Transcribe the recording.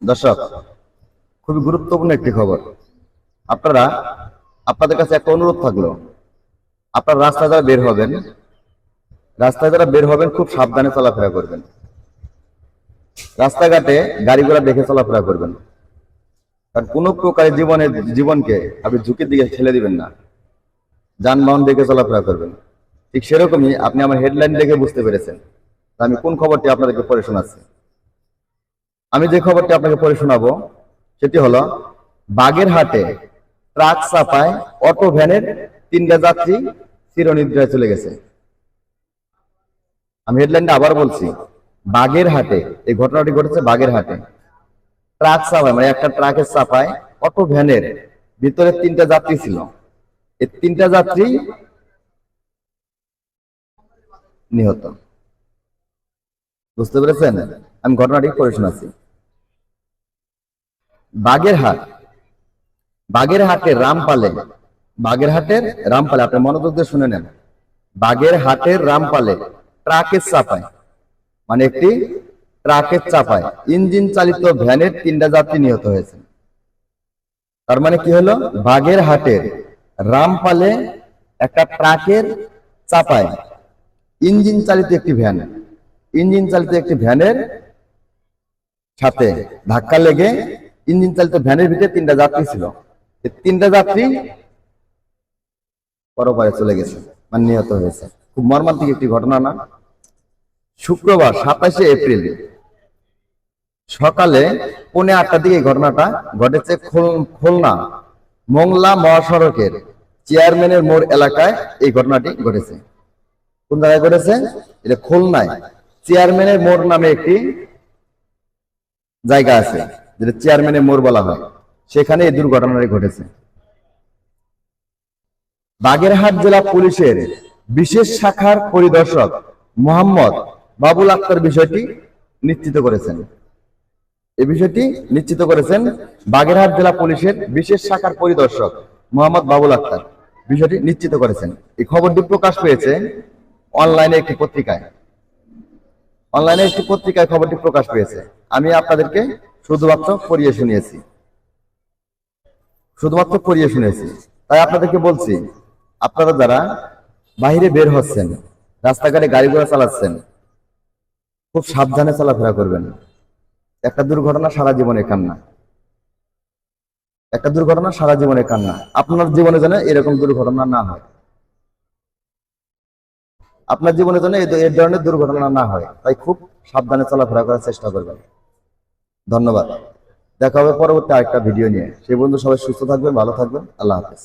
দর্শক, খুবই গুরুত্বপূর্ণ একটি খবর। আপনারা আপনাদের কাছে একটা অনুরোধ থাকলো, আপনারা রাস্তায় যারা বের হবেন খুব সাবধানে চলাফেরা করবেন। রাস্তাঘাটে গাড়িগুলা দেখে চলাফেরা করবেন, কারণ কোনো প্রকারে জীবনকে আপনি ঝুঁকির দিকে ঠেলে দিবেন না। যানবাহন দেখে চলাফেরা করবেন। ঠিক সেরকমই আপনি আমার হেডলাইন দেখে বুঝতে পেরেছেন আমি কোন খবরটি আপনাদেরকে পড়ে শোনাচ্ছি। আমি যে খবরটি আপনাকে পড়ে শোনাবো সেটি হলো, বাগেরহাটে ট্রাক চাপায় অটো ভ্যানের 3টা যাত্রী চিরনিদ্রায় চলে গেছে। আমি হেডলাইনটা আবার বলছি, বাগেরহাটে এই ঘটনাটি ঘটেছে। বাগেরহাটে ট্রাক চাপায়, মানে একটা ট্রাকের চাপায় অটো ভ্যানের ভিতরে 3টা যাত্রী ছিল। এই 3টা যাত্রী নিহত। বুঝতে পেরেছেন? আমি ঘটনাটি পড়ে শোনাচ্ছি। বাগেরহাটের রামপালে আপনি মনোযোগ দিয়ে শুনে নেন। বাগেরহাটের রামপালে ট্রাকের চাপায়, মানে একটি ট্রাকের চাপায় ইঞ্জিন চালিত ভ্যানের 3টা যাত্রী নিহত হয়েছে। তার মানে কি হলো, বাগেরহাটের রামপালে একটা ট্রাকের চাপায় ইঞ্জিন চালিত একটি ভ্যানের সাথে ধাক্কা লেগে ইঞ্জিন চালিত ভ্যানের ভিতরে 3টা যাত্রী ছিল। এই 3টা যাত্রী পরপারে চলে গেছে, মানে নিহত হয়েছে। খুব মর্মান্তিক একটি ঘটনা না? শুক্রবার 27শে এপ্রিল সকালে 8:45টার দিকে ঘটনাটা ঘটেছে। খুলনা মোংলা মহাসড়কের চেয়ারম্যানের মোড় এলাকায় এই ঘটনাটি ঘটেছে। কোন জায়গায় ঘটেছে? এটা খুলনায় চেয়ারম্যানের মোড় নামে একটি জায়গা আছে, যেটা চেয়ারম্যানের মোড় বলা হয়। সেখানে এই দুর্ঘটনাটি ঘটেছে। বাগেরহাট জেলা পুলিশের বিশেষ শাখার পরিদর্শক মোহাম্মদ বাবুল আক্তার বিষয়টি নিশ্চিত করেছেন। বাগেরহাট জেলা পুলিশের বিশেষ শাখার পরিদর্শক মোহাম্মদ বাবুল আক্তার বিষয়টি নিশ্চিত করেছেন। এই খবরটি প্রকাশ পেয়েছে অনলাইনে একটি পত্রিকায় খবরটি প্রকাশ পেয়েছে। আমি আপনাদেরকে শুধুমাত্র পড়িয়ে শুনিয়েছি। তাই আপনাদেরকে বলছি, আপনারা যারা বাইরে বের হচ্ছেন, রাস্তাঘাটে গাড়ি ঘোড়া চালাচ্ছেন, খুব সাবধানে চলাফেরা করবেন। একটা দুর্ঘটনা সারা জীবনে কান্না। আপনার জীবনে যেন এরকম দুর্ঘটনা না হয়। এই ধরনের দুর্ঘটনা না হয়, তাই খুব সাবধানে চলাফেরা করার চেষ্টা করবেন। ধন্যবাদ। দেখা হবে পরবর্তী আরেকটা ভিডিও নিয়ে। সেই বন্ধু সবাই সুস্থ থাকবেন, ভালো থাকবেন। আল্লাহ হাফেজ।